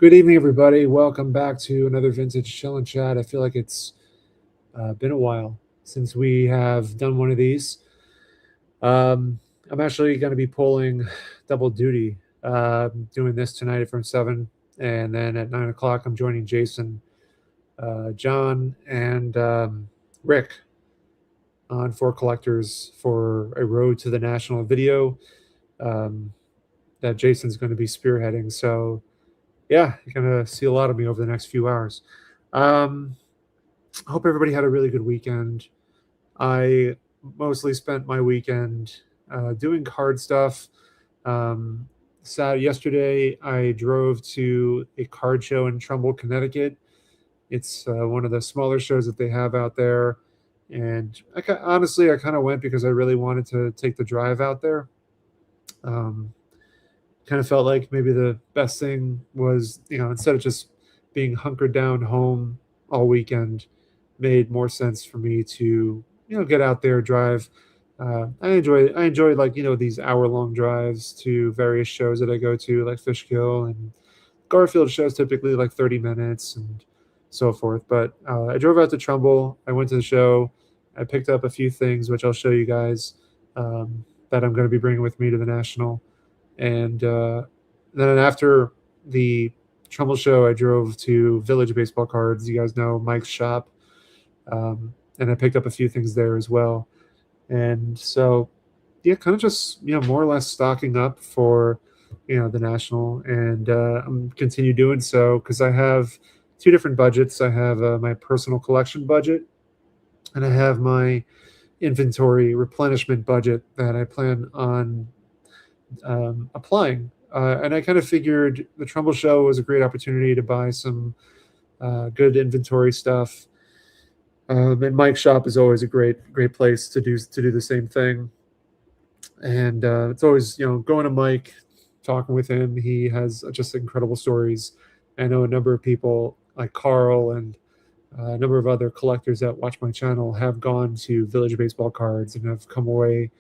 Good evening, everybody. Welcome back to another Vintage Chill and Chat. I feel like it's been a while since we have done one of these. I'm actually going to be pulling double duty, doing this tonight from 7. And then at 9 o'clock, I'm joining Jason, John, and Rick on Four Collectors for a Road to the National video um, that Jason's going to be spearheading. So, yeah, you're going to see a lot of me over the next few hours. I hope everybody had a really good weekend. I mostly spent my weekend doing card stuff. Um, Yesterday, I drove to a card show in Trumbull, Connecticut. It's one of the smaller shows that they have out there. And honestly, I kind of went because I really wanted to take the drive out there. Um, kind of felt like maybe the best thing was, instead of just being hunkered down home all weekend, made more sense for me to, get out there, drive. I enjoy like, these hour-long drives to various shows that I go to, like Fishkill and Garfield shows, typically like 30 minutes and so forth. But I drove out to Trumbull. I went to the show. I picked up a few things, which I'll show you guys, that I'm going to be bringing with me to the National. And then after the Trumbull show, I drove to Village Baseball Cards. You guys know Mike's shop. And I picked up a few things there as well. And so, yeah, kind of just, more or less stocking up for, the National. And I'm continue doing so because I have two different budgets. I have my personal collection budget, and I have my inventory replenishment budget that I plan on applying. And I kind of figured the Trumbull show was a great opportunity to buy some good inventory stuff. And Mike's shop is always a great place to do the same thing. And it's always, going to Mike, talking with him. He has just incredible stories. I know a number of people like Carl and a number of other collectors that watch my channel have gone to Village Baseball Cards and have come away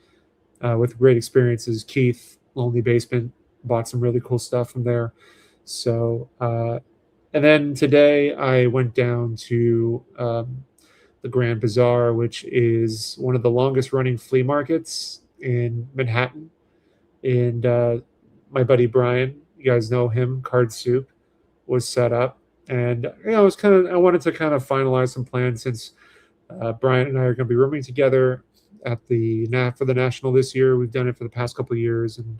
with great experiences. Keith, Lonely Basement, bought some really cool stuff from there. So, and then today I went down to the Grand Bazaar, which is one of the longest running flea markets in Manhattan. And my buddy Brian, you guys know him, Card Soup, was set up. And I wanted to kind of finalize some plans since Brian and I are going to be rooming together at for the National this year. We've done it for the past couple of years, and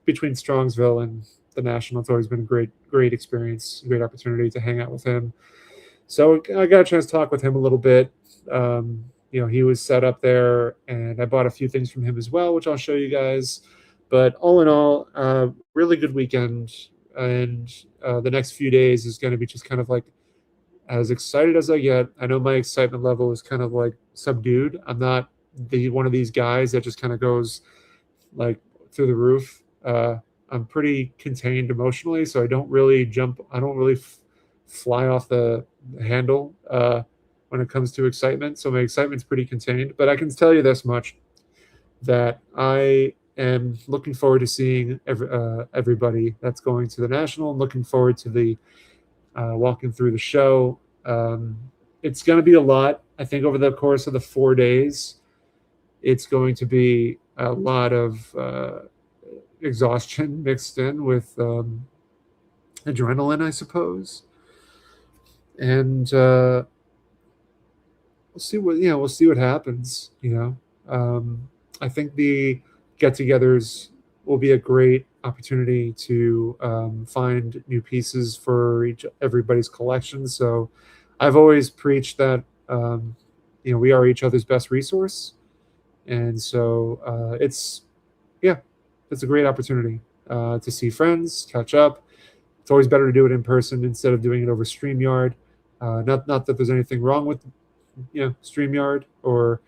between Strongsville and the National, it's always been a great experience, great opportunity to hang out with him. So I got a chance to talk with him a little bit. He was set up there, and I bought a few things from him as well, which I'll show you guys. But all in all, really good weekend, and the next few days is going to be just kind of like as excited as I get. I know my excitement level is kind of like subdued. I'm not one of these guys that just kind of goes like through the roof. I'm pretty contained emotionally, so I don't really jump. I don't really fly off the handle when it comes to excitement. So my excitement's pretty contained. But I can tell you this much, that I am looking forward to seeing everybody that's going to the National. I'm looking forward to the walking through the show. It's going to be a lot. I think over the course of the 4 days, it's going to be a lot of exhaustion mixed in with adrenaline, I suppose. And we'll see what happens. I think the get-togethers will be a great opportunity to find new pieces for everybody's collection. So I've always preached that we are each other's best resource, and so it's a great opportunity to see friends, catch up. It's always better to do it in person instead of doing it over StreamYard. Not that there's anything wrong with StreamYard or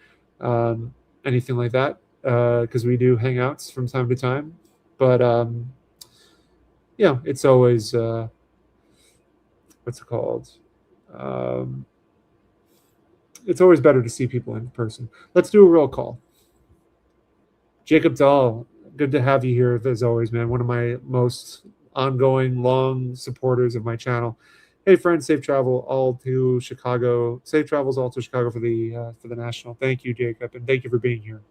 anything like that, because we do hangouts from time to time. But it's always what's it called? It's always better to see people in person. Let's do a roll call. Jacob Dahl, good to have you here as always, man. One of my most ongoing long supporters of my channel. Hey, friends, safe travel all to Chicago. Safe travels all to Chicago for the national. Thank you, Jacob, and thank you for being here.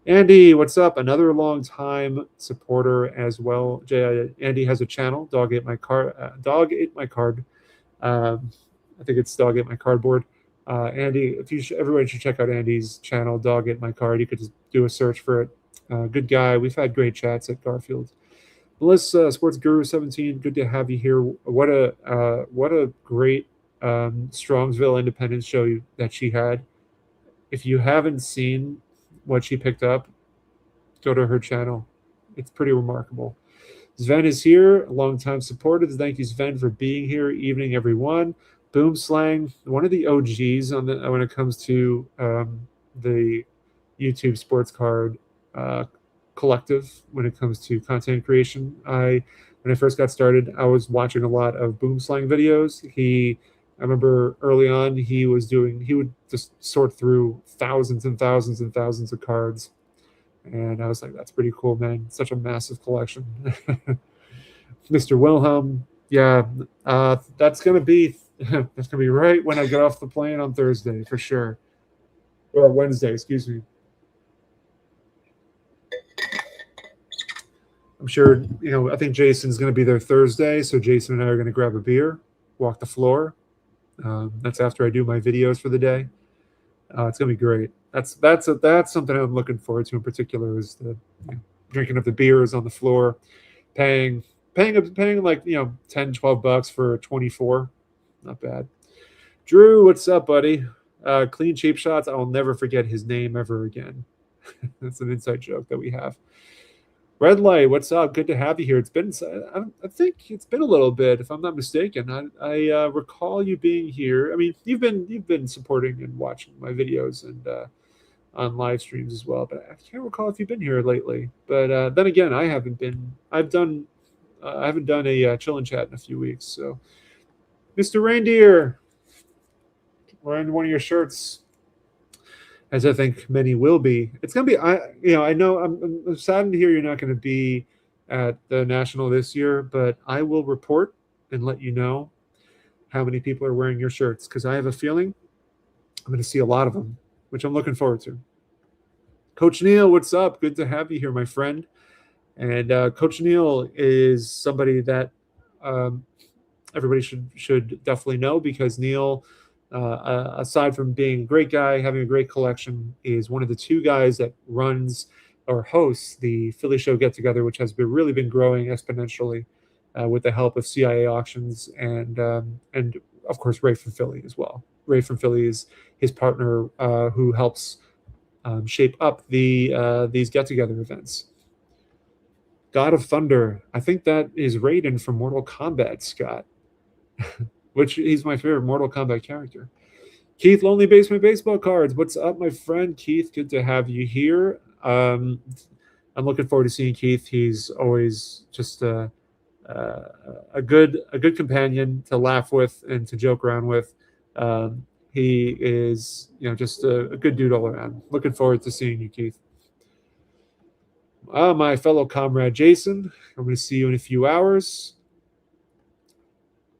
Andy, what's up? Another long time supporter as well. Andy has a channel, Dog Ate My Card. Dog Ate My Card. I think it's Dog Ate My Cardboard. Andy, everybody should check out Andy's channel, Dog Ate My Card. You could just do a search for it. Good guy. We've had great chats at Garfield. Melissa, Sports Guru 17, good to have you here. What a great Strongsville Independence show that she had. If you haven't seen what she picked up, go to her channel. It's pretty remarkable. Sven is here, a long-time supporter. Thank you, Sven, for being here. Evening, everyone. Boom Slang, one of the OGs when it comes to the YouTube Sports Card collective when it comes to content creation. When I first got started, I was watching a lot of Boom Slang videos. I remember early on he would just sort through thousands and thousands and thousands of cards. And I was like, that's pretty cool, man. Such a massive collection. Mr. Wilhelm, yeah, that's gonna be right when I get off the plane on Thursday for sure. Or Wednesday, excuse me. I'm sure, I think Jason's going to be there Thursday, so Jason and I are going to grab a beer, walk the floor. That's after I do my videos for the day. It's going to be great. That's something I'm looking forward to in particular is the drinking of the beers on the floor, paying like $10-12 for 24. Not bad. Drew, what's up, buddy? Clean cheap shots. I will never forget his name ever again. That's an inside joke that we have. Red Light, what's up? Good to have you here. It's been, I think it's been a little bit, if I'm not mistaken. I recall you being here. I mean, you've been supporting and watching my videos and on live streams as well. But I can't recall if you've been here lately. But then again, I haven't been. I haven't done a chill and chat in a few weeks. So, Mr. Reindeer, wearing one of your shirts, as I think many will be. It's going to be, I know I'm saddened to hear you're not going to be at the National this year, but I will report and let you know how many people are wearing your shirts because I have a feeling I'm going to see a lot of them, which I'm looking forward to. Coach Neil, what's up? Good to have you here, my friend. And Coach Neil is somebody that everybody should definitely know because Neil, aside from being a great guy, having a great collection, is one of the two guys that runs or hosts the Philly Show Get Together, which has really been growing exponentially with the help of CIA Auctions and of course Ray from Philly as well. Ray from Philly is his partner who helps shape up these Get Together events. God of Thunder, I think that is Raiden from Mortal Kombat, Scott. Which he's my favorite Mortal Kombat character. Keith, Lonely Basement Baseball Cards. What's up, my friend? Keith, good to have you here. I'm looking forward to seeing Keith. He's always just a good companion to laugh with and to joke around with. He is just a good dude all around. Looking forward to seeing you, Keith. My fellow comrade Jason, I'm going to see you in a few hours.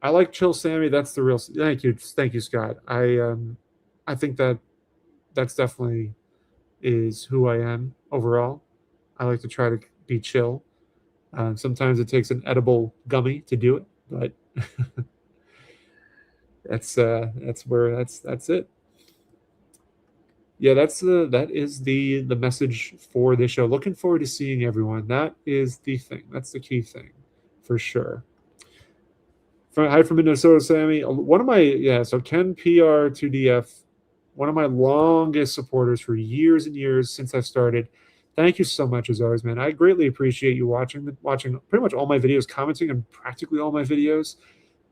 I like Chill Sammy. That's the real. Thank you, Scott. I think that's definitely is who I am overall. I like to try to be chill. Sometimes it takes an edible gummy to do it, but that's it. Yeah, that is the message for this show. Looking forward to seeing everyone. That is the thing. That's the key thing, for sure. Hi from Minnesota, Sammy. One of my so Ken PR2DF, one of my longest supporters for years and years since I started. Thank you so much as always, man. I greatly appreciate you watching pretty much all my videos, commenting on practically all my videos,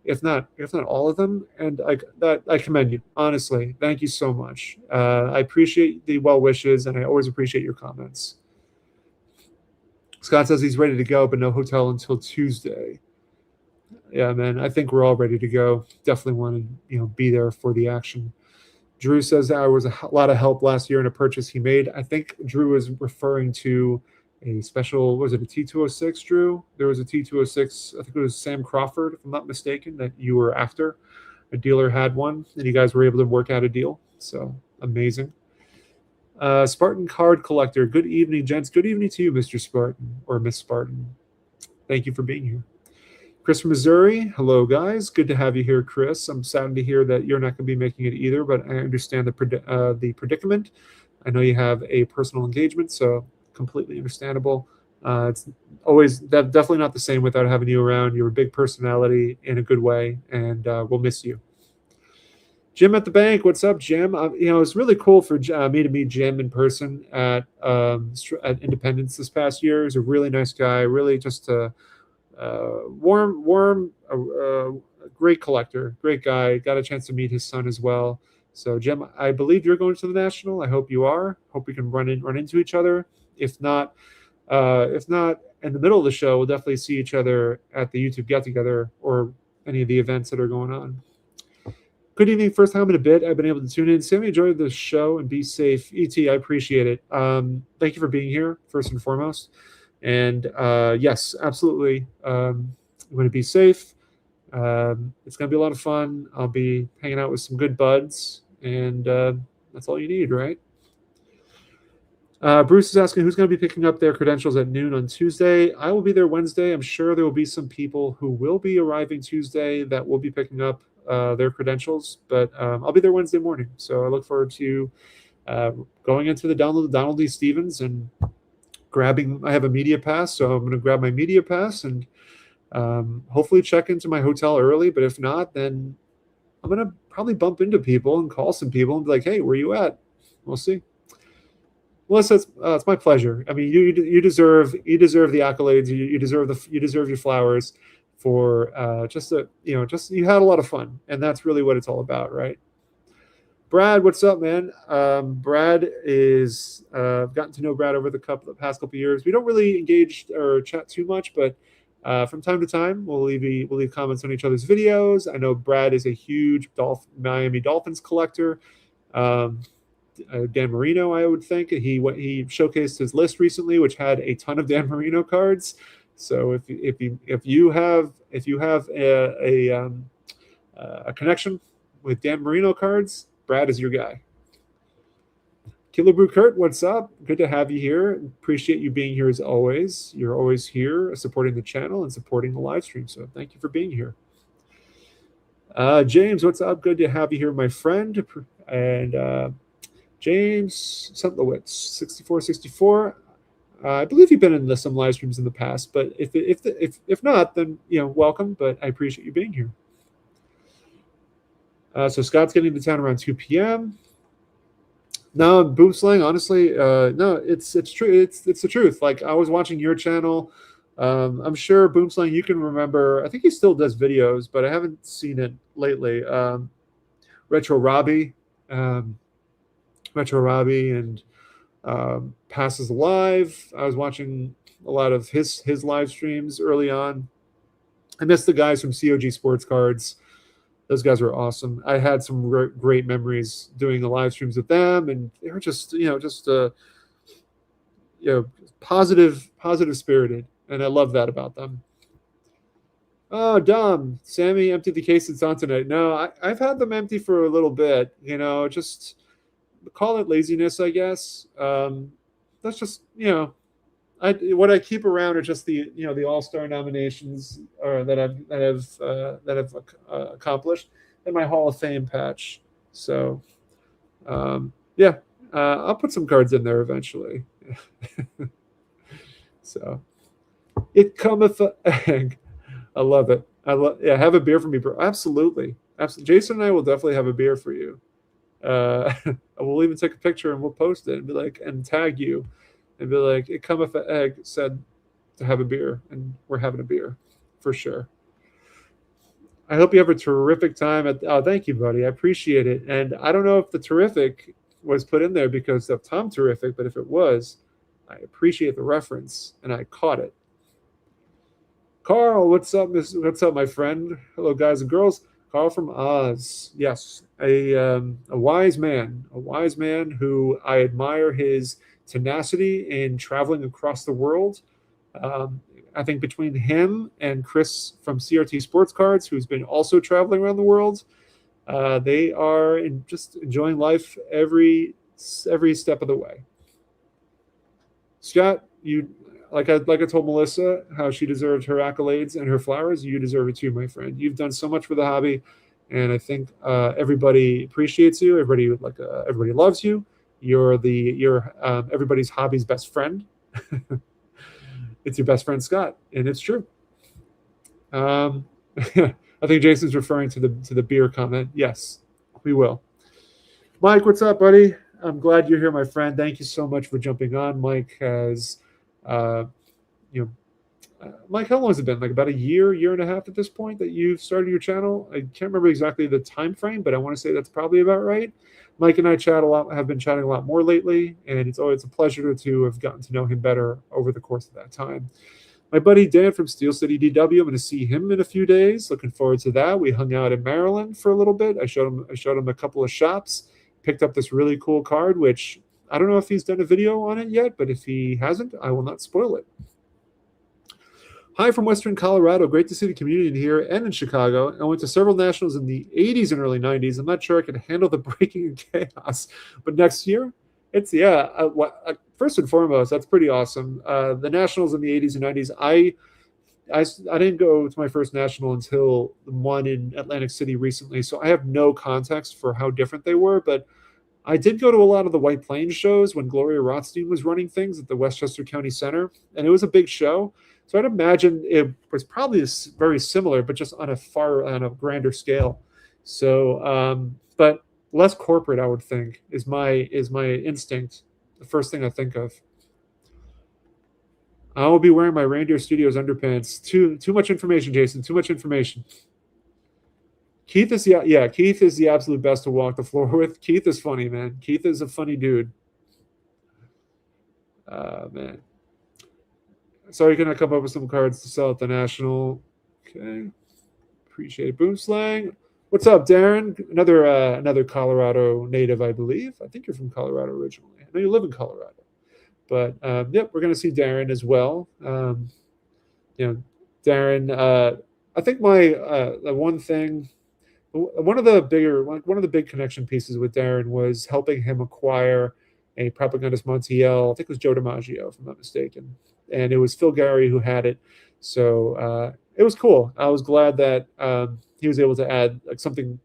if not all of them. And I commend you, honestly. Thank you so much. I appreciate the well wishes, and I always appreciate your comments. Scott says he's ready to go, but no hotel until Tuesday. Yeah, man, I think we're all ready to go. Definitely want to, be there for the action. Drew says there was a lot of help last year in a purchase he made. I think Drew is referring to a special, was it a T206, Drew? There was a T206, I think it was Sam Crawford, if I'm not mistaken, that you were after. A dealer had one, and you guys were able to work out a deal. So amazing. Spartan Card Collector. Good evening, gents. Good evening to you, Mr. Spartan or Miss Spartan. Thank you for being here. Chris from Missouri. Hello, guys. Good to have you here, Chris. I'm saddened to hear that you're not going to be making it either, but I understand the predicament. I know you have a personal engagement, so completely understandable. It's always definitely not the same without having you around. You're a big personality in a good way, and we'll miss you. Jim at the bank, what's up, Jim? It's really cool for me to meet Jim in person at Independence this past year. He's a really nice guy, really just a warm, great collector, great guy. Got a chance to meet his son as well. So, Jim, I believe you're going to the National. I hope you are. Hope we can run into each other. If not in the middle of the show, we'll definitely see each other at the YouTube get together or any of the events that are going on. Good evening. First time in a bit I've been able to tune in. Sammy, enjoy the show and be safe. ET, I appreciate it. Thank you for being here, first and foremost. And yes, absolutely. I'm going to be safe. It's going to be a lot of fun. I'll be hanging out with some good buds, and that's all you need, right? Bruce is asking who's going to be picking up their credentials at noon on Tuesday. I will be there Wednesday. I'm sure there will be some people who will be arriving Tuesday that will be picking up their credentials, but I'll be there Wednesday morning. So I look forward to going into the Donald D. Stevens and grabbing. I have a media pass, so I'm going to grab my media pass and hopefully check into my hotel early. But if not, then I'm going to probably bump into people and call some people and be like, "Hey, where you at?" We'll see. Melissa, it's my pleasure. I mean, you deserve the accolades. You deserve your flowers for you had a lot of fun, and that's really what it's all about, right? Brad, what's up, man? Brad is gotten to know Brad over the past couple of years. We don't really engage or chat too much, but from time to time we'll leave comments on each other's videos. I know Brad is a huge Miami Dolphins collector. Dan Marino, I would think he showcased his list recently, which had a ton of Dan Marino cards. So if you have a connection with Dan Marino cards, Brad is your guy. Killer Brew Kurt, what's up? Good to have you here. Appreciate you being here as always. You're always here supporting the channel and supporting the live stream. So thank you for being here. James, what's up? Good to have you here, my friend. And James Suntlowitz, 6464. I believe you've been in some live streams in the past, but if not, then welcome. But I appreciate you being here. So Scott's getting to town around 2 p.m. No, Boomslang, honestly, no, it's true. It's the truth. Like, I was watching your channel. I'm sure Boomslang, you can remember. I think he still does videos, but I haven't seen it lately. Retro Robbie and Passes Live. I was watching a lot of his live streams early on. I miss the guys from COG Sports Cards. Those guys were awesome. I had some great memories doing the live streams with them, and they were just positive spirited, and I love that about them. Oh, Dom, Sammy emptied the case it's on tonight. No, I've had them empty for a little bit. Just call it laziness, I guess. That's just what I keep around are just the All-Star nominations that I've accomplished, and my Hall of Fame patch. So I'll put some cards in there eventually. So it cometh a egg. I love it. Have a beer for me, bro. Absolutely. Jason and I will definitely have a beer for you. We'll even take a picture and we'll post it and be like, and tag you and be like, it cometh an egg said to have a beer, and we're having a beer for sure. I hope you have a terrific time thank you, buddy. I appreciate it. And I don't know if the terrific was put in there because of Tom Terrific, but if it was, I appreciate the reference and I caught it. Carl, what's up? What's up, my friend? Hello, guys and girls. Carl from Oz. Yes, a wise man who I admire his tenacity in traveling across the world. I think between him and Chris from CRT Sports Cards, who's been also traveling around the world, they are just enjoying life every step of the way. Scott, you like I told Melissa how she deserved her accolades and her flowers. You deserve it too, my friend. You've done so much for the hobby, and I think everybody appreciates you. Everybody loves you. You're everybody's hobby's best friend. It's your best friend Scott, and it's true. I think Jason's referring to the beer comment. Yes, we will. Mike, what's up, buddy? I'm glad you're here, my friend. Thank you so much for jumping on. Mike has, Mike, how long has it been? Like about a year and a half at this point that you've started your channel? I can't remember exactly the time frame, but I want to say that's probably about right. Mike and I have been chatting a lot more lately, and it's always a pleasure to have gotten to know him better over the course of that time. My buddy Dan from Steel City DW, I'm going to see him in a few days. Looking forward to that. We hung out in Maryland for a little bit. I showed him a couple of shops, picked up this really cool card, which I don't know if he's done a video on it yet, but if he hasn't, I will not spoil it. Hi from Western Colorado. Great to see the community in here and in Chicago. I went to several nationals in the 80s and early 90s. I'm not sure I could handle the breaking and chaos, but next year, first and foremost, that's pretty awesome. The nationals in the 80s and 90s, I didn't go to my first national until the one in Atlantic City recently, so I have no context for how different they were, but I did go to a lot of the White Plains shows when Gloria Rothstein was running things at the Westchester County Center, and it was a big show. So I'd imagine it was probably very similar, but just on a grander scale. So, but less corporate, I would think, is my instinct. The first thing I think of. I will be wearing my Reindeer Studios underpants. Too much information, Jason. Too much information. Keith is Keith is the absolute best to walk the floor with. Keith is funny, man. Keith is a funny dude. Man. So you're gonna come up with some cards to sell at the National. Okay. Appreciate it. Boom Slang. What's up, Darren? Another Colorado native, I believe. I think you're from Colorado originally. I know you live in Colorado. But yep, we're gonna see Darren as well. Darren. I think one of the big connection pieces with Darren was helping him acquire a Propagandist Montiel. I think it was Joe DiMaggio, if I'm not mistaken, and it was Phil Gary who had it. So it was cool. I was glad that he was able to add something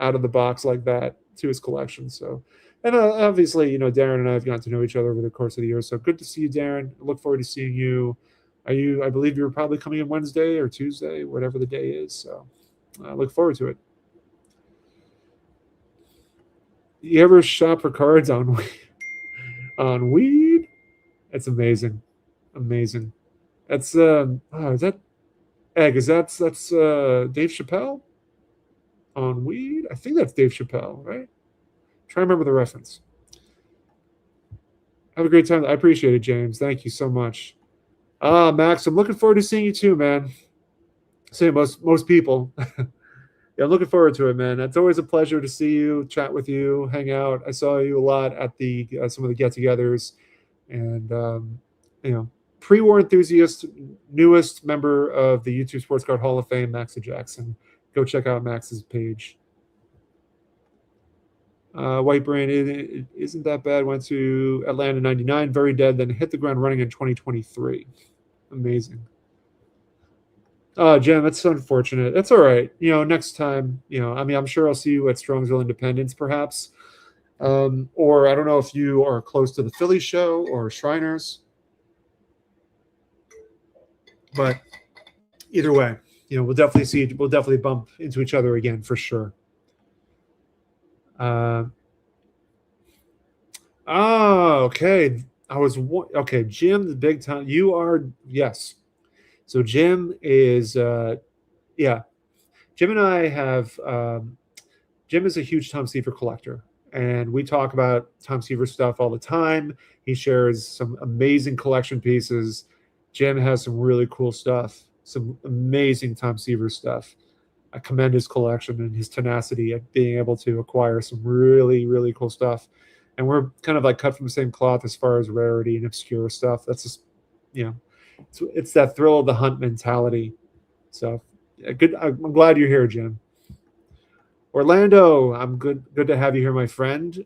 out of the box like that to his collection. So, and obviously, Darren and I have gotten to know each other over the course of the year. So good to see you, Darren. I look forward to seeing you. I believe you're probably coming in Wednesday or Tuesday, whatever the day is. So I look forward to it. You ever shop for cards on weed? That's amazing. Amazing. That's is that Egg? That's Dave Chappelle on weed? I think that's Dave Chappelle, right? Try to remember the reference. Have a great time. I appreciate it, James. Thank you so much. Max, I'm looking forward to seeing you too, man. Same most people. Yeah, I'm looking forward to it, man. It's always a pleasure to see you, chat with you, hang out. I saw you a lot at the some of the get-togethers, and pre-war enthusiast, newest member of the YouTube Sports Card Hall of Fame, Max Jackson. Go check out Max's page. White Brain isn't that bad. Went to Atlanta in '99, very dead. Then hit the ground running in 2023. Amazing. Jim, that's unfortunate. That's all right. Next time, I'm sure I'll see you at Strongsville Independence, perhaps. Or I don't know if you are close to the Philly show or Shriners. But either way, we'll definitely bump into each other again for sure. Okay. Jim, the big time. You are, yes. So Jim is, Jim and I have, Jim is a huge Tom Seaver collector, and we talk about Tom Seaver stuff all the time. He shares some amazing collection pieces. Jim has some really cool stuff, some amazing Tom Seaver stuff. I commend his collection and his tenacity at being able to acquire some really, really cool stuff. and we're kind of like cut from the same cloth as far as rarity and obscure stuff. That's just, you know, it's that thrill of the hunt mentality. So good. I'm glad you're here, Jim. Orlando, I'm good. Good to have you here, my friend.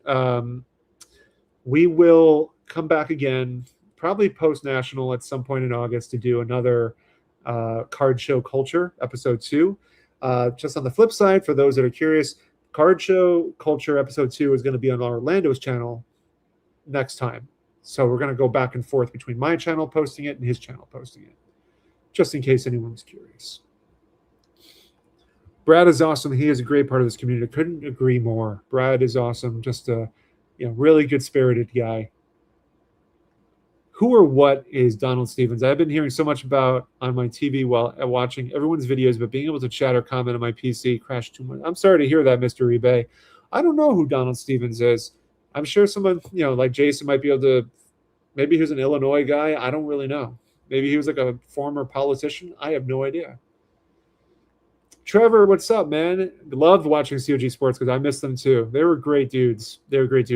We will come back again, probably post national at some point in August, to do another card show culture episode 2. Just on the flip side, for those that are curious, card show culture episode 2 is going to be on Orlando's channel next time. So we're going to go back and forth between my channel posting it and his channel posting it, just in case anyone's curious. Brad is awesome. He is a great part of this community. I couldn't agree more. Brad is awesome. Just a really good spirited guy. Who or what is Donald Stevens? I've been hearing so much about on my TV while watching everyone's videos, but being able to chat or comment on my PC crashed too much. I'm sorry to hear that, Mr. eBay. I don't know who Donald Stevens is. I'm sure someone, like Jason might be able to, maybe he was an Illinois guy. I don't really know. Maybe he was like a former politician. I have no idea. Trevor, what's up, man? Loved watching COG Sports because I missed them too. They were great dudes.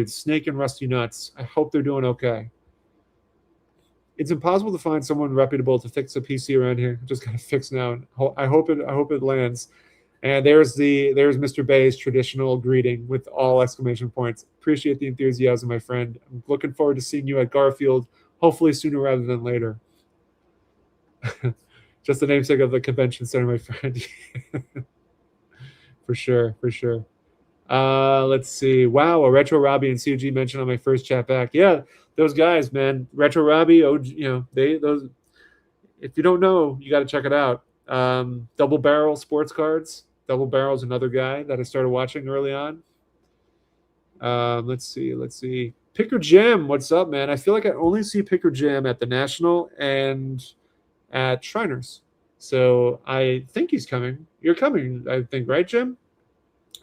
Snake and Rusty Nuts. I hope they're doing okay. It's impossible to find someone reputable to fix a PC around here. Just got to fix now. I hope it lands. And there's Mr. Bay's traditional greeting with all exclamation points. Appreciate the enthusiasm, my friend. I'm looking forward to seeing you at Garfield, hopefully sooner rather than later. Just the namesake of the convention center, my friend. For sure. Let's see. Wow, a Retro Robbie and COG mentioned on my first chat back. Yeah, those guys, man. Retro Robbie, those. If you don't know, you got to check it out. Double Barrel Sports Cards. Double Barrel's another guy that I started watching early on. Let's see. Picker Jam, what's up, man? I feel like I only see Picker Jam at the National and at Shriners. So I think he's coming. You're coming, I think, right, Jim?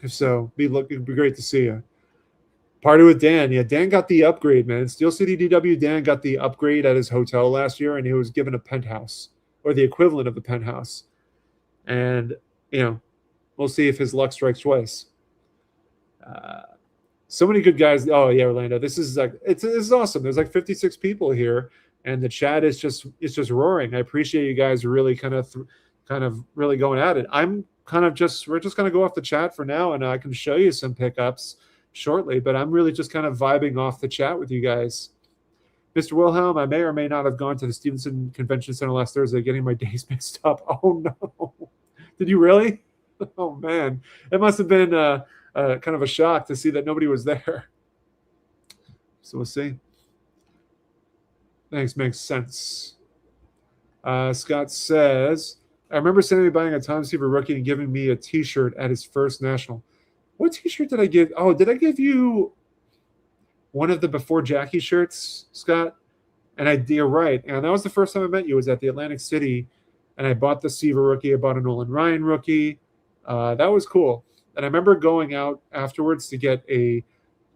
If so, it'd be great to see you. Party with Dan. Yeah, Dan got the upgrade, man. Steel City DW, Dan got the upgrade at his hotel last year, and he was given a penthouse, or the equivalent of the penthouse. And, we'll see if his luck strikes twice. So many good guys. Oh, yeah, Orlando. This is awesome. There's like 56 people here, and the chat is just roaring. I appreciate you guys really kind of really going at it. We're just going to go off the chat for now, and I can show you some pickups shortly, but I'm really just kind of vibing off the chat with you guys. Mr. Wilhelm, I may or may not have gone to the Stevenson Convention Center last Thursday, getting my days mixed up. Oh, no. Did you really? Oh, man. It must have been kind of a shock to see that nobody was there. So we'll see. Thanks, makes sense. Scott says, I remember Sammy buying a Tom Seaver rookie and giving me a T-shirt at his first national. What T-shirt did I give? Oh, did I give you one of the Before Jackie shirts, Scott? And you're right. And that was the first time I met you. It was at the Atlantic City, and I bought the Seaver rookie. I bought a Nolan Ryan rookie. That was cool. And I remember going out afterwards to get a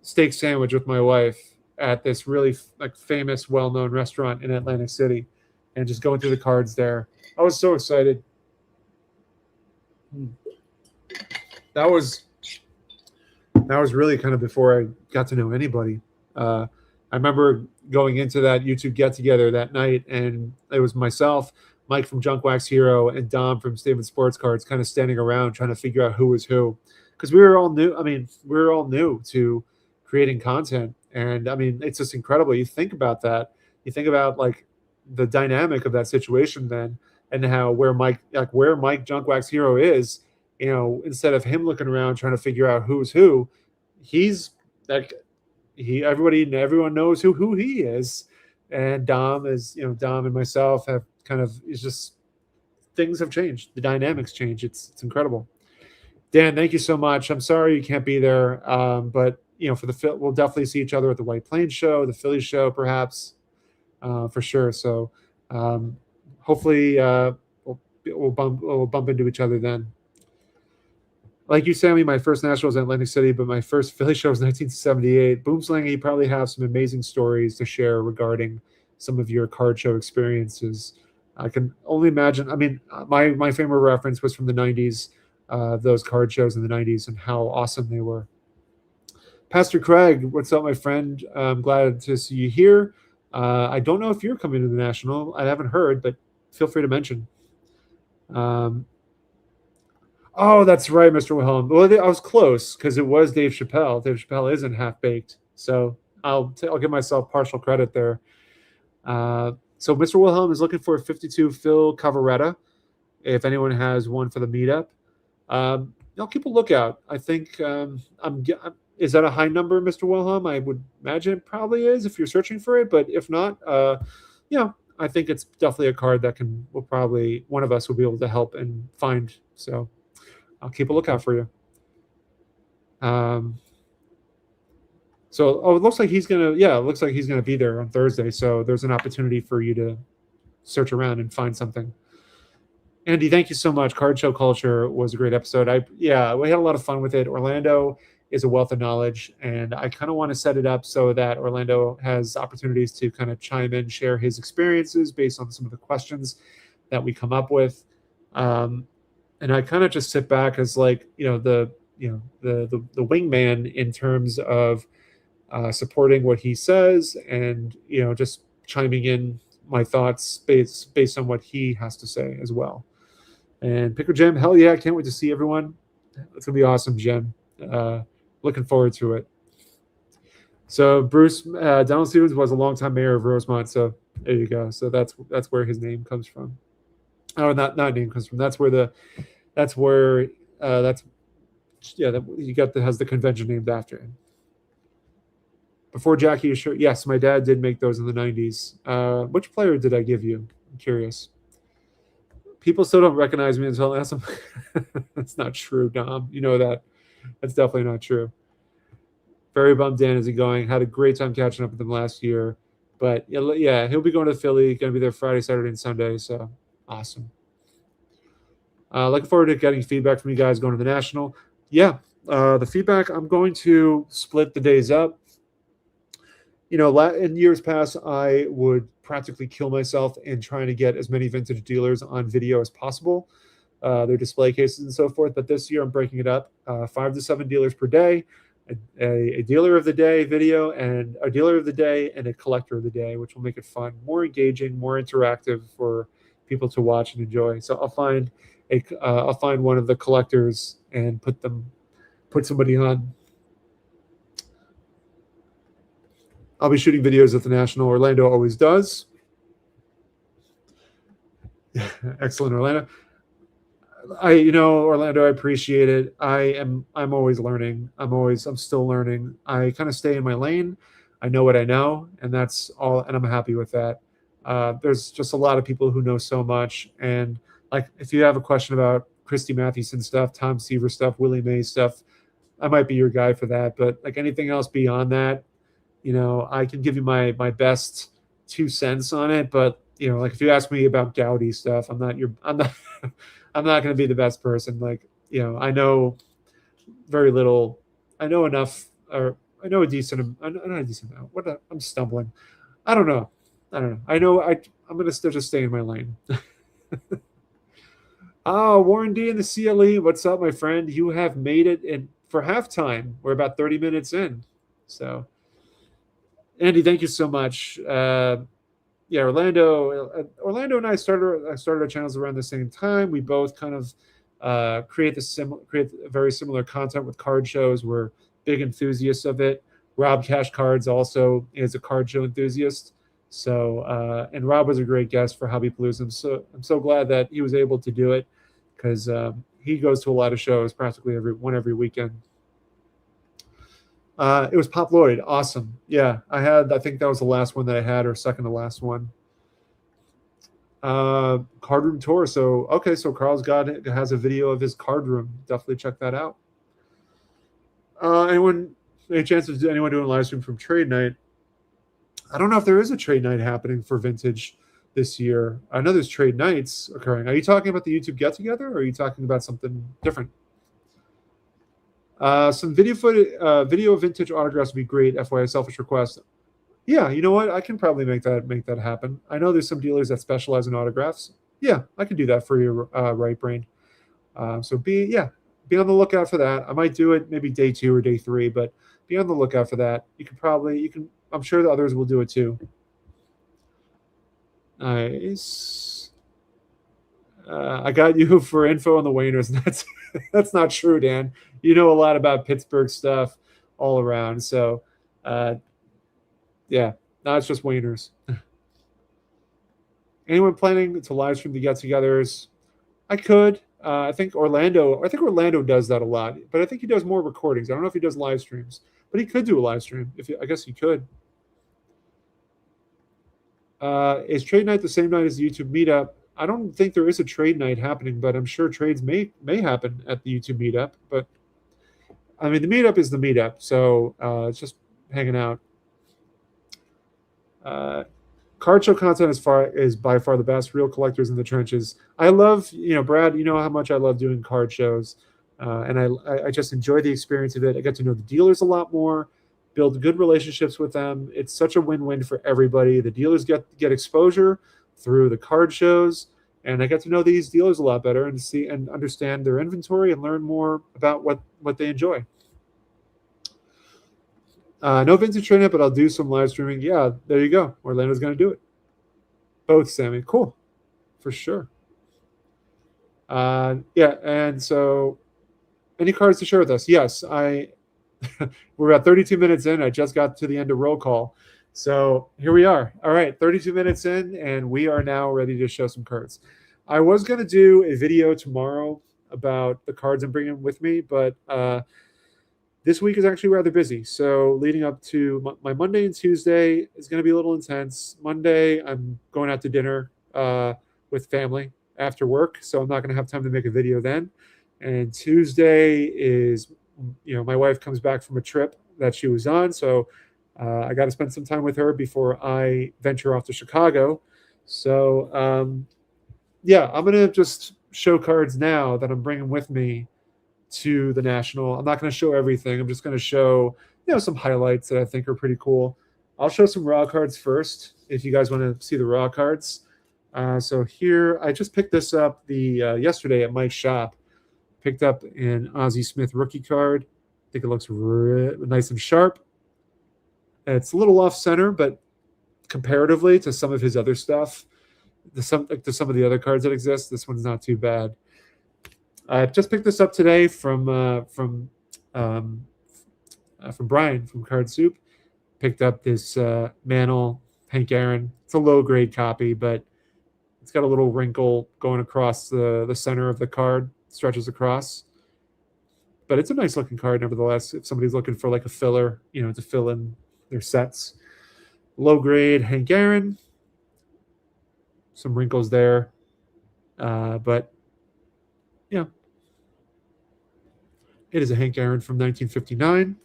steak sandwich with my wife at this really famous, well-known restaurant in Atlantic City, and just going through the cards there. I was so excited. That was really kind of before I got to know anybody. I remember going into that YouTube get-together that night, and it was myself, Mike from Junk Wax Hero, and Dom from Statement Sports Cards kind of standing around trying to figure out who was who. Because we were all new. We were all new to creating content. And, it's just incredible. You think about that. You think about, the dynamic of that situation then, and how where Mike Junk Wax Hero is, instead of him looking around trying to figure out who's who, everyone knows who he is. And Dom and myself have things have changed. The dynamics change. It's incredible. Dan, thank you so much. I'm sorry you can't be there. But we'll definitely see each other at the White Plains show, the Philly show, perhaps, for sure. So hopefully we'll bump into each other then. Like you, Sammy, my first national was in Atlantic City, but my first Philly show was 1978. Boomslang, you probably have some amazing stories to share regarding some of your card show experiences. I can only imagine. My favorite reference was from the 90s, those card shows in the 90s and how awesome they were. Pastor Craig, what's up, my friend? I'm glad to see you here. I don't know if you're coming to the National. I haven't heard, but feel free to mention. Oh, that's right, Mr. Wilhelm. Well, I was close because it was Dave Chappelle. Dave Chappelle isn't half baked, so I'll give myself partial credit there. So Mr. Wilhelm is looking for a 52 Phil Cavaretta. If anyone has one for the meetup, I'll keep a lookout. I think is that a high number, Mr. Wilhelm? I would imagine it probably is if you're searching for it, but if not, I think it's definitely a card that will probably one of us will be able to help and find. So I'll keep a lookout for you. So it looks like he's gonna be there on Thursday. So there's an opportunity for you to search around and find something. Andy, thank you so much. Card Show Culture was a great episode. We had a lot of fun with it. Orlando is a wealth of knowledge, and I kind of want to set it up so that Orlando has opportunities to kind of chime in, share his experiences based on some of the questions that we come up with. And I kind of just sit back as like, the wingman in terms of supporting what he says and, just chiming in my thoughts based on what he has to say as well. And Picker Jim, hell yeah, I can't wait to see everyone. It's going to be awesome, Jim. Looking forward to it. So Bruce Donald Stevens was a longtime mayor of Rosemont. So there you go. So that's where his name comes from. Oh, not name comes from. That's where has the convention named after him. Before Jackie is sure. Yes, my dad did make those in the 90s. Which player did I give you? I'm curious. People still don't recognize me until I ask them. That's not true, Dom. You know that. That's definitely not true. Very bummed Dan is he going. Had a great time catching up with him last year. But yeah, he'll be going to Philly. Going to be there Friday, Saturday, and Sunday. So awesome. Looking forward to getting feedback from you guys going to the National. Yeah, the feedback, I'm going to split the days up. In years past, I would practically kill myself in trying to get as many vintage dealers on video as possible, their display cases and so forth. But this year, I'm breaking it up, 5 to 7 dealers per day, a dealer of the day video, and a dealer of the day and a collector of the day, which will make it fun, more engaging, more interactive for people to watch and enjoy. So I'll find one of the collectors and put somebody on. I'll be shooting videos at the National. Orlando always does. Excellent, Orlando. Orlando, I appreciate it. I'm always learning. I'm still learning. I kind of stay in my lane. I know what I know, and that's all. And I'm happy with that. There's just a lot of people who know so much. And like, if you have a question about Christy Mathewson stuff, Tom Seaver stuff, Willie Mays stuff, I might be your guy for that. But like anything else beyond that, I can give you my best 2 cents on it. But like if you ask me about Gaudi stuff, I'm not I'm not going to be the best person. Like, I know very little. I know enough, or I know a decent. I know a decent amount. I'm stumbling. I don't know. I know. I'm going to just stay in my lane. Warren D in the CLE. What's up, my friend? You have made it in for halftime. We're about 30 minutes in. So, Andy, thank you so much. Orlando and I started our channels around the same time. We both kind of create very similar content with card shows. We're big enthusiasts of it. Rob Cash Cards also is a card show enthusiast. So, and Rob was a great guest for Hobby Palooza. I'm so glad that he was able to do it because he goes to a lot of shows, practically every weekend. It was Pop Lloyd. Awesome. Yeah, I think that was the last one that I had, or second to last one. Card room tour. So Carl's has a video of his card room. Definitely check that out. Any chance of anyone doing a live stream from trade night? I don't know if there is a trade night happening for vintage this year. I know there's trade nights occurring. Are you talking about the YouTube get together, or are you talking about something different? Some video vintage autographs would be great. FYI, selfish request. Yeah, you know what? I can probably make that happen. I know there's some dealers that specialize in autographs. Yeah, I can do that for you, Right Brain. So be on the lookout for that. I might do it maybe day 2 or day 3, but be on the lookout for that. I'm sure the others will do it too. Nice. I got you for info on the Wainers. That's not true, Dan. You know a lot about Pittsburgh stuff all around. So, uh, yeah, no, it's just Wainers. Anyone planning to live stream the get-togethers? I could. I think Orlando. I think Orlando does that a lot, but I think he does more recordings. I don't know if he does live streams, but he could do a live stream. I guess he could. Is trade night the same night as the YouTube meetup? I don't think there is a trade night happening, but I'm sure trades may happen at the YouTube meetup. But I mean, the meetup is the meetup, so it's just hanging out. Card show content is by far the best. Real collectors in the trenches. I love, Brad. You know how much I love doing card shows, and I just enjoy the experience of it. I get to know the dealers a lot more, build good relationships with them. It's such a win-win for everybody. The dealers get exposure through the card shows, and I get to know these dealers a lot better and see and understand their inventory and learn more about what they enjoy. No vintage training, but I'll do some live streaming. Yeah, there you go. Orlando's going to do it. Both, Sammy. Cool. For sure. Yeah, and so any cards to share with us? Yes, we're about 32 minutes in. I just got to the end of roll call. So here we are. All right, 32 minutes in, and we are now ready to show some cards. I was going to do a video tomorrow about the cards I'm bringing with me, but this week is actually rather busy. So leading up to my Monday and Tuesday is going to be a little intense. Monday, I'm going out to dinner with family after work, so I'm not going to have time to make a video then. And Tuesday is, my wife comes back from a trip that she was on, so I got to spend some time with her before I venture off to Chicago. So, yeah, I'm going to just show cards now that I'm bringing with me to the National. I'm not going to show everything. I'm just going to show, some highlights that I think are pretty cool. I'll show some raw cards first if you guys want to see the raw cards. So here, I just picked this up yesterday at Mike's shop. Picked up an Ozzie Smith rookie card. I think it looks nice and sharp. It's a little off center, but comparatively to some of his other stuff, to some of the other cards that exist, this one's not too bad. I just picked this up today from Brian from Card Soup. Picked up this Mantle Hank Aaron. It's a low grade copy, but it's got a little wrinkle going across the center of the card, stretches across. But it's a nice looking card, nevertheless. If somebody's looking for like a filler, to fill in their sets. Low grade Hank Aaron. Some wrinkles there, but it is a Hank Aaron from 1959.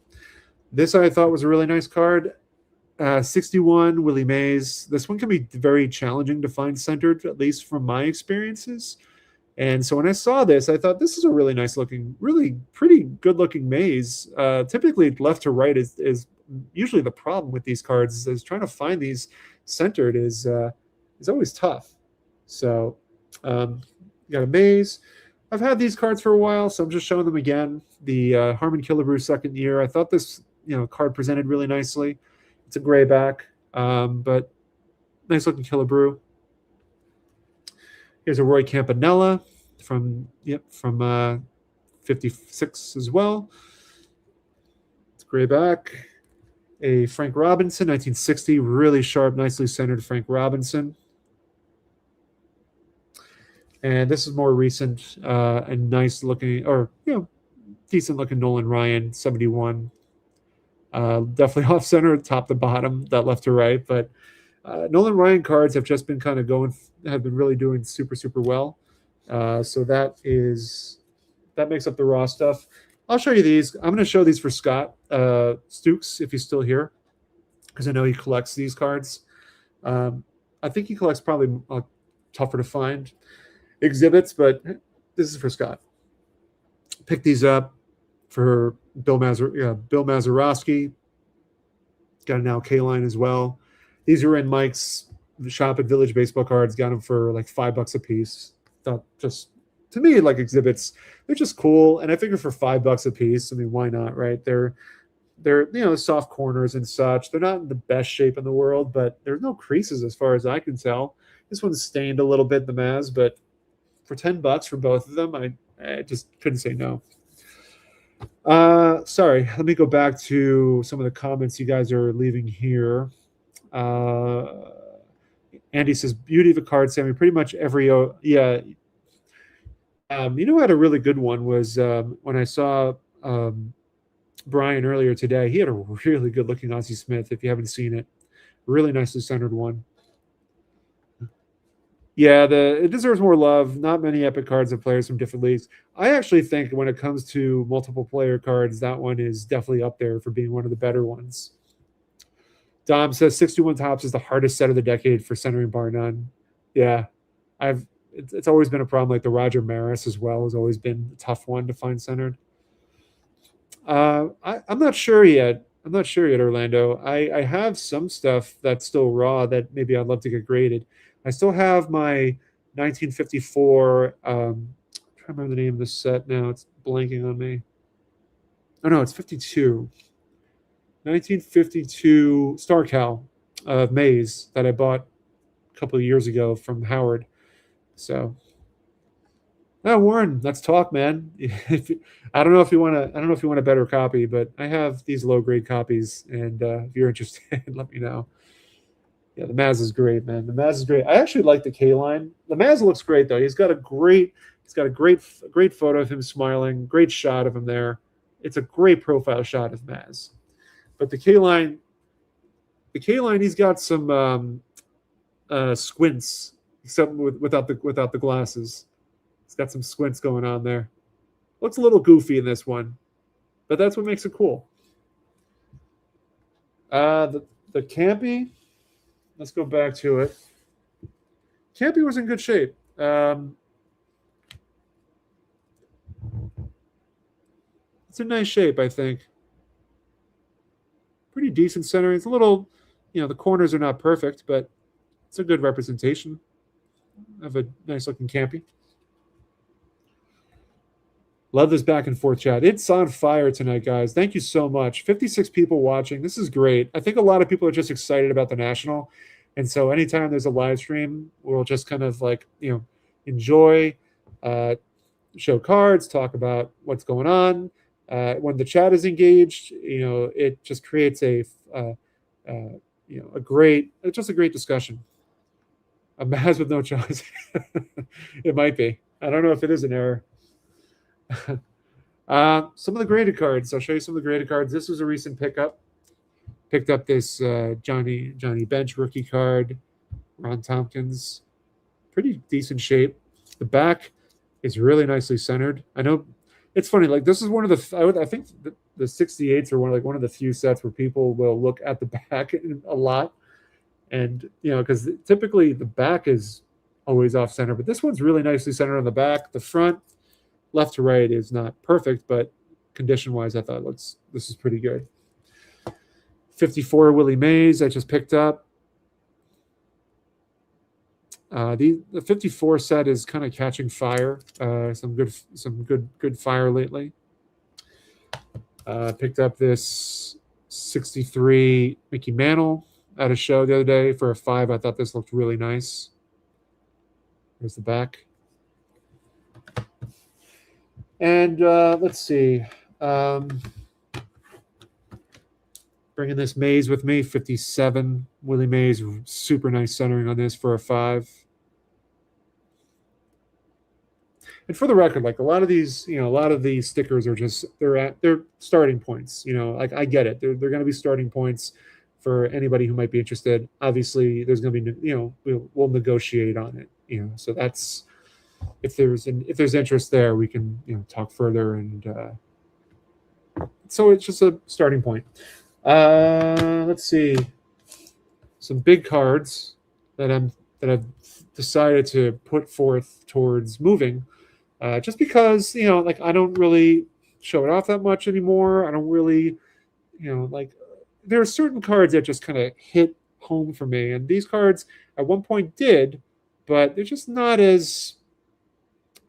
This I thought was a really nice card. 61 Willie Mays. This one can be very challenging to find centered, at least from my experiences. And so when I saw this, I thought this is a really nice looking, really pretty good looking maze. Typically left to right is usually the problem with these cards. Is trying to find these centered is always tough. So you got a maze. I've had these cards for a while, so I'm just showing them again. The Harmon Killebrew second year. I thought this card presented really nicely. It's a gray back, but nice looking Killebrew. Here's a Roy Campanella from 56 as well. It's gray back. A Frank Robinson, 1960, really sharp, nicely centered Frank Robinson. And this is more recent and nice looking, or decent looking Nolan Ryan, 71. Definitely off center, top to bottom, that left to right. But Nolan Ryan cards have just been kind of have been really doing super, super well. So that makes up the raw stuff. I'll show you these. I'm going to show these for Scott Stukes, if he's still here, because I know he collects these cards. I think he collects probably tougher to find exhibits, but this is for Scott. Pick these up for Bill Mazeroski. Got an Al Kaline as well. These are in Mike's shop at Village Baseball Cards. Got them for like $5 a piece. Thought just, to me, like exhibits, they're just cool. And I figure for $5 a piece, I mean, why not, right? They're they're soft corners and such. They're not in the best shape in the world, but there's no creases as far as I can tell. This one's stained a little bit, the Maz, but for $10 for both of them, I just couldn't say no. Sorry, let me go back to some of the comments you guys are leaving here. Andy says, beauty of a card, Sammy. Pretty much every, yeah. Who had a really good one was when I saw Brian earlier today. He had a really good looking Ozzie Smith, if you haven't seen it. Really nicely centered one. Yeah, it deserves more love. Not many epic cards of players from different leagues. I actually think when it comes to multiple player cards, that one is definitely up there for being one of the better ones. Dom says 61 Topps is the hardest set of the decade for centering, bar none. Yeah, it's always been a problem. Like the Roger Maris as well has always been a tough one to find centered. I'm not sure yet. Orlando. I have some stuff that's still raw that maybe I'd love to get graded. I still have my 1954. I'm trying to remember the name of this set now. It's blanking on me. Oh no, it's 52. 1952 Star Cal of Maze that I bought a couple of years ago from Howard. So, Warren, let's talk, man. I don't know if you want a better copy, but I have these low grade copies, and if you're interested, let me know. Yeah, the Maz is great, man. The Maz is great. I actually like the K line. The Maz looks great though. He's got a great photo of him smiling. Great shot of him there. It's a great profile shot of Maz. But the K line, he's got some squints, except without the glasses. He's got some squints going on there. Looks a little goofy in this one, but that's what makes it cool. The Campy. Let's go back to it. Campy was in good shape. It's in nice shape, I think. Pretty decent centering. It's a little, the corners are not perfect, but it's a good representation of a nice looking Campy. Love this back and forth chat. It's on fire tonight, guys. Thank you so much. 56 people watching. This is great. I think a lot of people are just excited about the National. And so anytime there's a live stream, we'll just kind of enjoy, show cards, talk about what's going on. When the chat is engaged, it just creates a great discussion. A Maz with no choice. It might be. I don't know if it is an error. Some of the graded cards. I'll show you some of the graded cards. This was a recent pickup. Picked up this Johnny Bench rookie card. Ron Tompkins. Pretty decent shape. The back is really nicely centered. I know it's funny. Like this is one of the. I think the 68s are one of the few sets where people will look at the back a lot, and because typically the back is always off center, but this one's really nicely centered on the back. The front, left to right, is not perfect, but condition-wise, I thought this is pretty good. 54 Willie Mays I just picked up. The 54 set is kind of catching fire. Some good fire lately. Picked up this 63 Mickey Mantle at a show the other day for a 5. I thought this looked really nice. There's the back. And let's see. Bringing this Mays with me, 57 Willie Mays, super nice centering on this for a 5. And for the record, like a lot of these stickers are just they're starting points. Like I get it. They're going to be starting points for anybody who might be interested. Obviously, there's going to be we'll negotiate on it. So that's if there's interest there, we can talk further, and so it's just a starting point. Let's see, some big cards that I've decided to put forth towards moving, just because I don't really show it off that much anymore. I don't really there are certain cards that just kind of hit home for me, and these cards at one point did, but they're just not as.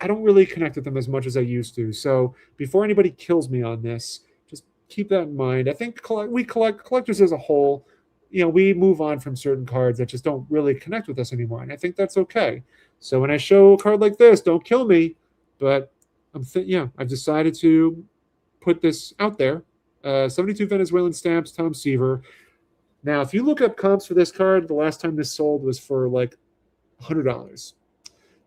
I don't really connect with them as much as I used to. So before anybody kills me on this, just keep that in mind. I think collectors as a whole, we move on from certain cards that just don't really connect with us anymore, and I think that's okay. So when I show a card like this, don't kill me, but I've decided to put this out there. 72 Venezuelan stamps, Tom Seaver. Now, if you look up comps for this card, the last time this sold was for like $100.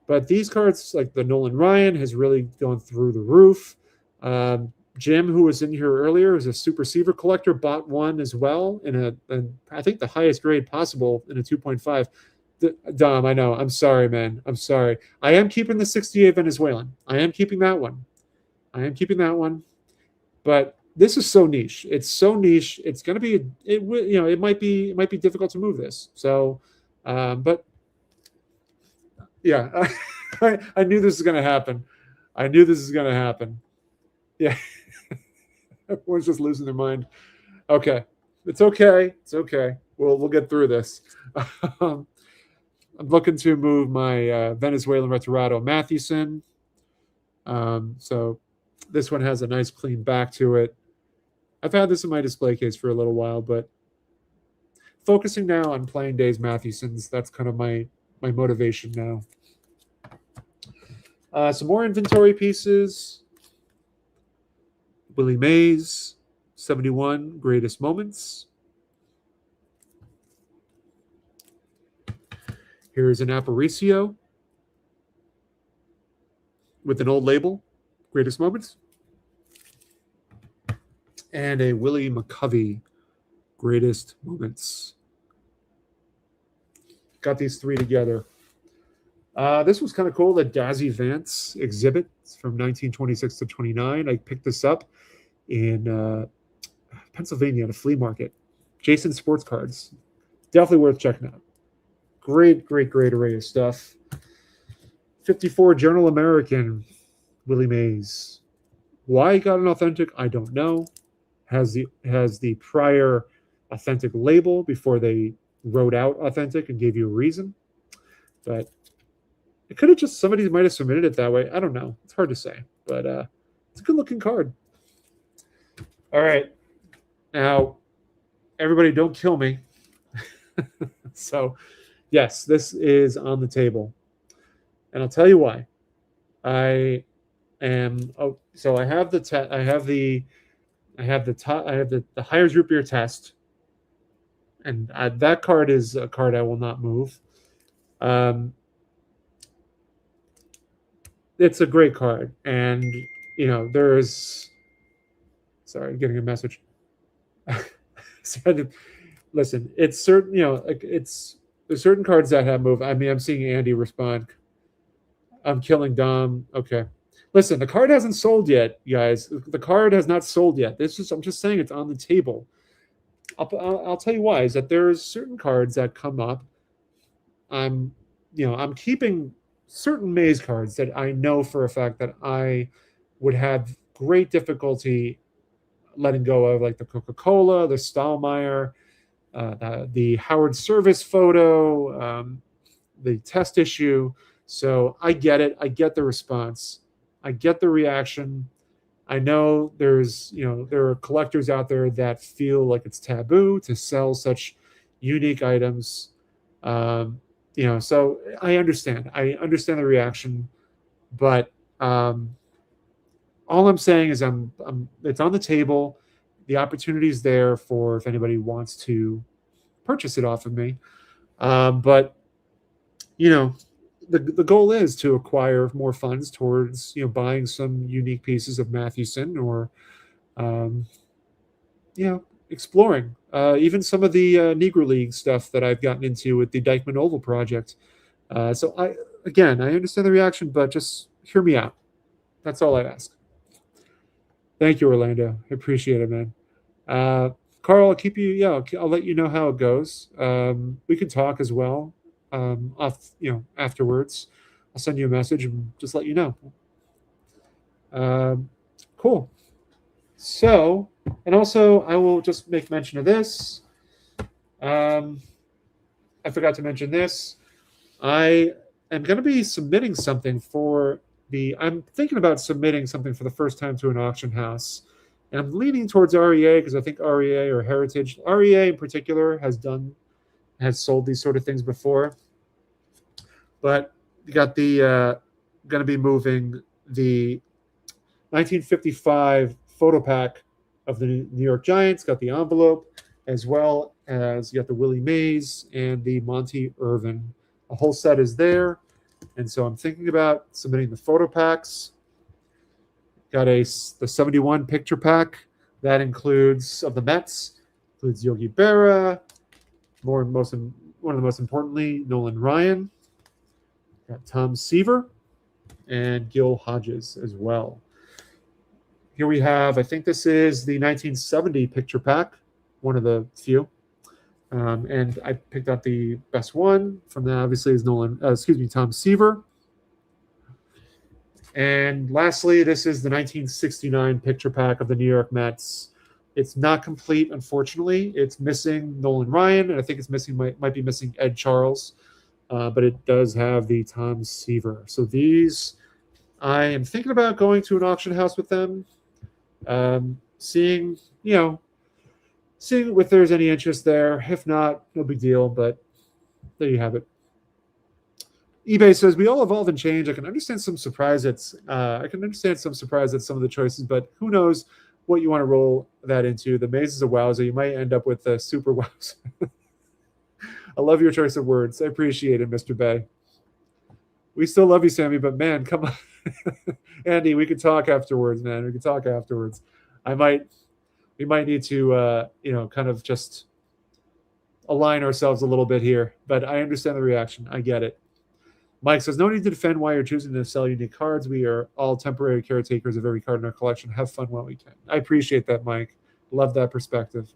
But these cards, like the Nolan Ryan, has really gone through the roof. Jim, who was in here earlier, is a Super Seaver collector, bought one as well in I think the highest grade possible in a 2.5. Dom, I know. I'm sorry, man. I'm sorry. I am keeping the 68 Venezuelan. I am keeping that one. But this is so niche. It's so niche. It's going to be it might be difficult to move this. So, but yeah, I knew this was going to happen. Yeah, everyone's just losing their mind. Okay, it's okay. We'll get through this. I'm looking to move my Venezuelan Retirado Mathewson. So this one has a nice clean back to it. I've had this in my display case for a little while, but focusing now on playing days Mathewsons, that's kind of my motivation now. Some more inventory pieces. Willie Mays, 71 Greatest Moments. Here's an Aparicio with an old label, Greatest Moments. And a Willie McCovey, Greatest Moments. Got these three together. This was kind of cool, the Dazzy Vance exhibit from 1926 to 29. I picked this up in Pennsylvania at a flea market. Jason Sports Cards. Definitely worth checking out. Great array of stuff. 54 Journal American, Willie Mays. Why he got an authentic, I don't know. Has the prior authentic label before they wrote out authentic and gave you a reason. But it could have just, somebody might have submitted it that way. I don't know. It's hard to say. But it's a good-looking card. All right. Now, everybody don't kill me. So, yes, this is on the table. And I'll tell you why. I have the Hires Root Beer Test, and that card is a card I will not move. It's a great card, and there's. Sorry, getting a message. Listen, it's certain. There's certain cards that have moved. I mean, I'm seeing Andy respond. I'm killing Dom. Okay. Listen, the card hasn't sold yet, guys. The card has not sold yet. I'm just saying it's on the table. I'll tell you why. Is that there's certain cards that come up. I'm keeping certain Maze cards that I know for a fact that I would have great difficulty letting go of, like the Coca-Cola, the Stahlmeyer, the Howard Service photo, the test issue. So I get it. I get the response. I get the reaction. I know there are collectors out there that feel like it's taboo to sell such unique items. So I understand. I understand the reaction, but all I'm saying is it's on the table. The opportunity is there for if anybody wants to purchase it off of me. But the goal is to acquire more funds towards buying some unique pieces of Mathewson, or exploring even some of the Negro League stuff that I've gotten into with the Dykeman Oval project. So I understand the reaction, but just hear me out. That's all I ask. Thank you, Orlando. I appreciate it, man. Carl, I'll keep you. Yeah, I'll let you know how it goes. We can talk as well. Afterwards, I'll send you a message and just let you know. Cool. So, and also I will just make mention of this. I forgot to mention this. I am going to be submitting something I'm thinking about submitting something for the first time to an auction house. And I'm leaning towards REA because I think REA or Heritage, REA in particular, has sold these sort of things before. But you got the going to be moving the 1955 photo pack of the New York Giants. Got the envelope, as well as you got the Willie Mays and the Monty Irvin. A whole set is there, and so I'm thinking about submitting the photo packs. Got the 71 picture pack that includes of the Mets, includes Yogi Berra, one of the most importantly, Nolan Ryan. Got Tom Seaver and Gil Hodges as well. Here we have, I think this is the 1970 picture pack, one of the few. And I picked out the best one from that, obviously, is Tom Seaver. And lastly, this is the 1969 picture pack of the New York Mets. It's not complete, unfortunately. It's missing Nolan Ryan, and I think might be missing Ed Charles, but it does have the Tom Seaver. So these, I am thinking about going to an auction house with them, seeing if there's any interest there. If not, no big deal. But there you have it. eBay says we all evolve and change. I can understand some surprise at some of the choices, but who knows what you want to roll that into. The maze is a wowzer. You might end up with a super wowzer. I love your choice of words. I appreciate it, Mr. Bay. We still love you, Sammy, but man, come on. Andy, we could talk afterwards, man. We could talk afterwards. We might need to kind of just align ourselves a little bit here, but I understand the reaction. I get it. Mike says, no need to defend why you're choosing to sell unique cards. We are all temporary caretakers of every card in our collection. Have fun while we can. I appreciate that, Mike. Love that perspective.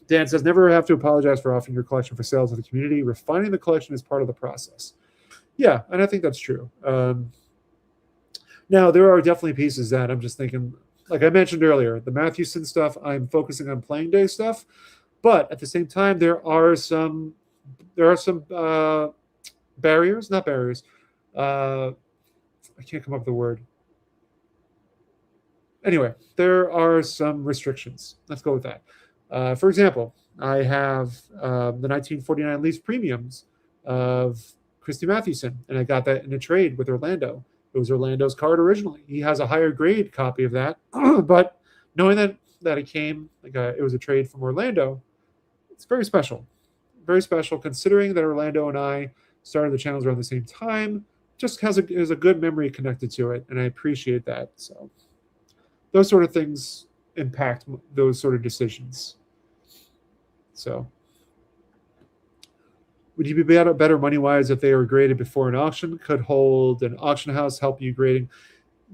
Dan says, never have to apologize for offering your collection for sale to the community. Refining the collection is part of the process. Yeah, and I think that's true. Now, there are definitely pieces that I'm just thinking, like I mentioned earlier, the Mathewson stuff, I'm focusing on playing day stuff. But at the same time, there are some barriers, not barriers. I can't come up with the word. Anyway, there are some restrictions. Let's go with that. For example, I have the 1949 Leafs premiums of Christy Mathewson, and I got that in a trade with Orlando. It was Orlando's card originally. He has a higher grade copy of that, but knowing that it came, it was a trade from Orlando, it's very special. Very special, considering that Orlando and I started the channels around the same time. Just has a good memory connected to it, and I appreciate that. So those sort of things impact those sort of decisions. So would you be better money-wise if they were graded before an auction? Could hold an auction house help you grading?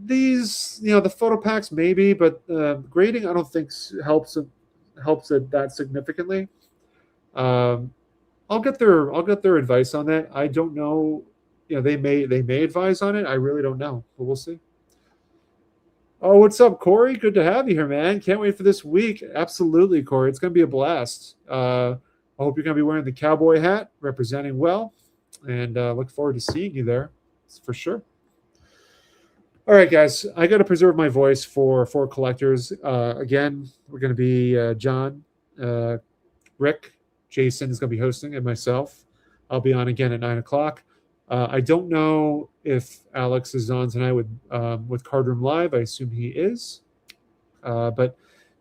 These, the photo packs maybe, but grading I don't think helps it that significantly. I'll get their advice on that. I don't know. They may advise on it. I really don't know, but we'll see. Oh, what's up, Corey? Good to have you here, man. Can't wait for this week. Absolutely, Corey. It's going to be a blast. I hope you're going to be wearing the cowboy hat, representing well, and look forward to seeing you there. That's for sure. All right, guys. I got to preserve my voice for collectors. Again, we're going to be John, Rick, Jason is going to be hosting, and myself. I'll be on again at 9 o'clock. I don't know if Alex is on tonight with Card Room Live. I assume he is. But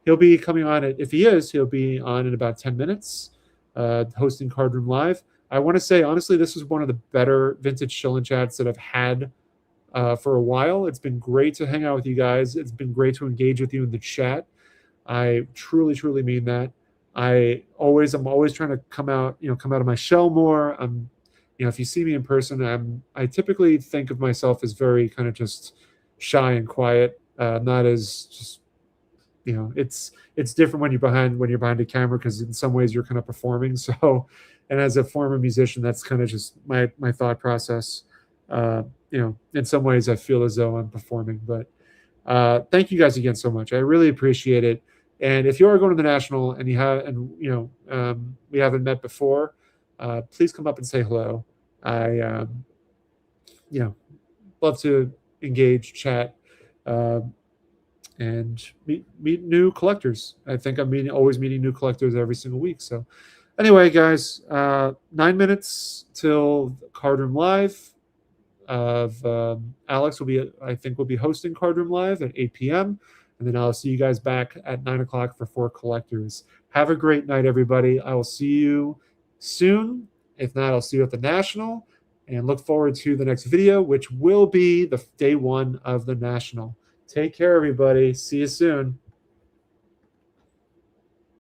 he'll be coming on. If he is, he'll be on in about 10 minutes, hosting Card Room Live. I want to say, honestly, this is one of the better vintage Shill and Chats that I've had for a while. It's been great to hang out with you guys. It's been great to engage with you in the chat. I truly, truly mean that. I'm always trying to come out of my shell more. If you see me in person, I typically think of myself as very kind of just shy and quiet, not as just, it's different when you're behind a camera, because in some ways you're kind of performing. So, and as a former musician, that's kind of just my thought process. In some ways I feel as though I'm performing, but thank you guys again so much. I really appreciate it. And if you are going to the National and we haven't met before, please come up and say hello. I love to engage, chat. and meet new collectors. I think I'm always meeting new collectors every single week. So anyway, guys, 9 minutes till Card Room Live. Of Alex will be hosting Card Room Live at 8 p.m. And then I'll see you guys back at 9 o'clock for collectors. Have a great night, everybody. I will see you soon. If not, I'll see you at the National. And look forward to the next video, which will be the day one of the National. Take care, everybody. See you soon.